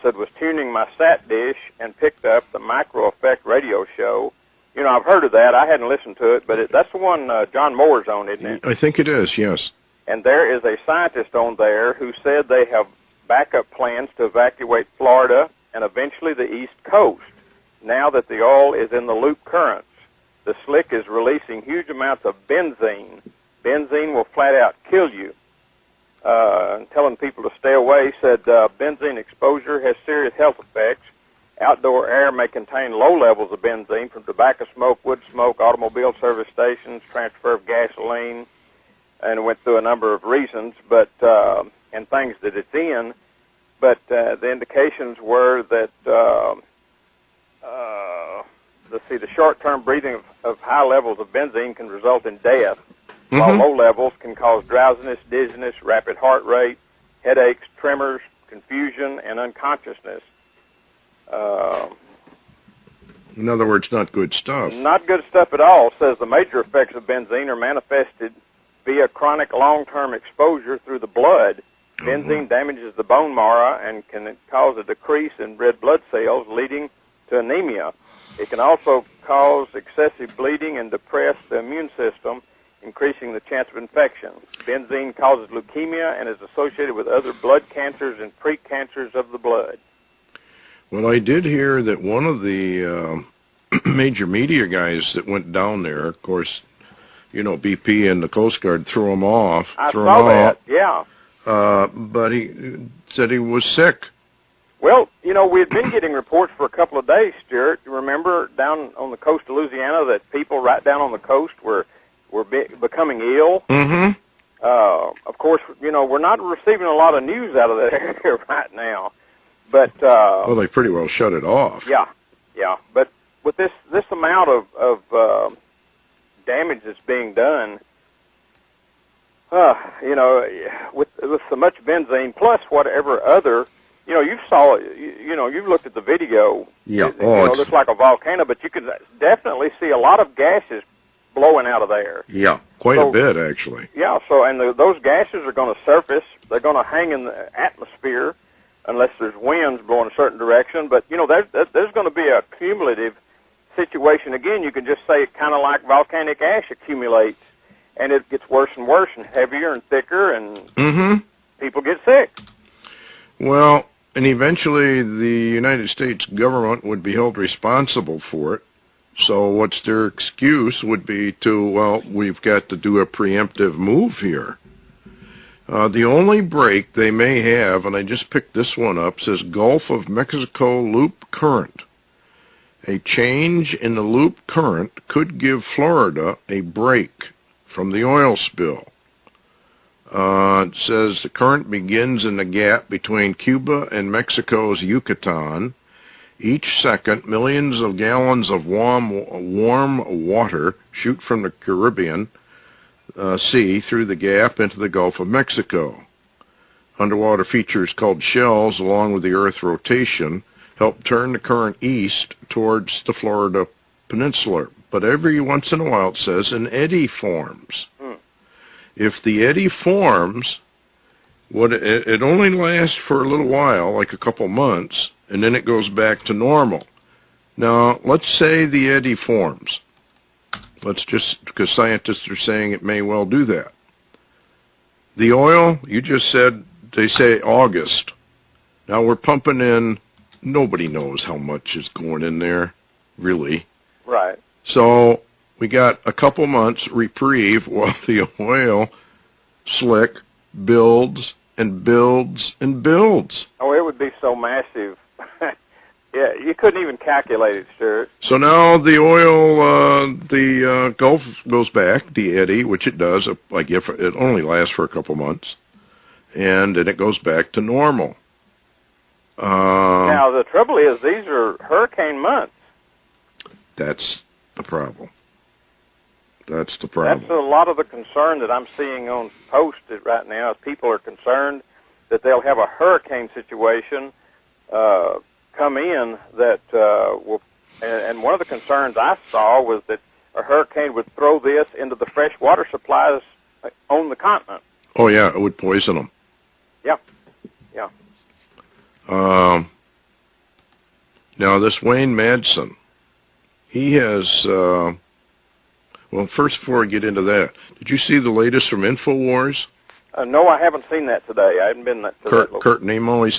said, was tuning my sat dish and picked up the Micro Effect radio show. You know, I've heard of that. I hadn't listened to it, but that's the one John Moore's on, isn't it? I think it is, yes. And there is a scientist on there who said they have backup plans to evacuate Florida and eventually the East Coast now that the oil is in the loop currents. The slick is releasing huge amounts of benzene. Benzene will flat out kill you. And telling people to stay away, said benzene exposure has serious health effects. Outdoor air may contain low levels of benzene from tobacco smoke, wood smoke, automobile service stations, transfer of gasoline, and went through a number of reasons, but and things that it's in. But the indications were that the short-term breathing of high levels of benzene can result in death, while low levels can cause drowsiness, dizziness, rapid heart rate, headaches, tremors, confusion, and unconsciousness. In other words, not good stuff. Not good stuff at all. Says the major effects of benzene are manifested via chronic long-term exposure through the blood. Benzene damages the bone marrow and can cause a decrease in red blood cells, leading to anemia. It can also cause excessive bleeding and depress the immune system, increasing the chance of infection. Benzene causes leukemia and is associated with other blood cancers and precancers of the blood. Well, I did hear that one of the major media guys that went down there, of course, you know, BP and the Coast Guard threw him off. I saw that, yeah. But he said he was sick. Well, you know, we had been getting reports for a couple of days, Stuart. You remember down on the coast of Louisiana that people right down on the coast were becoming ill? Mm-hmm. Of course, you know, we're not receiving a lot of news out of that area right now. But well, they pretty well shut it off. Yeah. But with this amount of damage that's being done, you know, with so much benzene plus whatever other, you know, you've looked at the video. Yeah. It looks like a volcano, but you can definitely see a lot of gases blowing out of there. Yeah, quite a bit actually. Yeah. So, and those gases are going to surface. They're going to hang in the atmosphere unless there's winds blowing a certain direction. But, you know, there's going to be a cumulative situation. Again, you can just say it kind of like volcanic ash accumulates, and it gets worse and worse and heavier and thicker, and people get sick. Well, and eventually the United States government would be held responsible for it. So what's their excuse would be to, well, we've got to do a preemptive move here. The only break they may have, and I just picked this one up, says Gulf of Mexico loop current. A change in the loop current could give Florida a break from the oil spill. It says the current begins in the gap between Cuba and Mexico's Yucatan. Each second, millions of gallons of warm water shoot from the Caribbean Sea through the gap into the Gulf of Mexico. Underwater features called shells, along with the Earth rotation, help turn the current east towards the Florida Peninsula. But every once in a while, it says, an eddy forms. If the eddy forms, it only lasts for a little while, like a couple months, and then it goes back to normal. Now, let's say the eddy forms. Let's just, because scientists are saying it may well do that. The oil, you just said, they say August. Now we're pumping in, nobody knows how much is going in there, really. Right. So we got a couple months reprieve while the oil slick builds and builds and builds. Oh, it would be so massive. Yeah, you couldn't even calculate it, Stuart. So now the oil, the Gulf goes back, the eddy, which it does. I guess it only lasts for a couple months, and then it goes back to normal. Now the trouble is, these are hurricane months. That's the problem. That's the problem. That's a lot of the concern that I'm seeing on posted right now. Is people are concerned that they'll have a hurricane situation come in that will, and one of the concerns I saw was that a hurricane would throw this into the fresh water supplies on the continent. Oh yeah, it would poison them. Yeah, yeah. Now, this Wayne Madsen, he has, well, first, before I get into that, did you see the latest from InfoWars? No, I haven't seen that today. I haven't been to that. Kurt Nemo, he said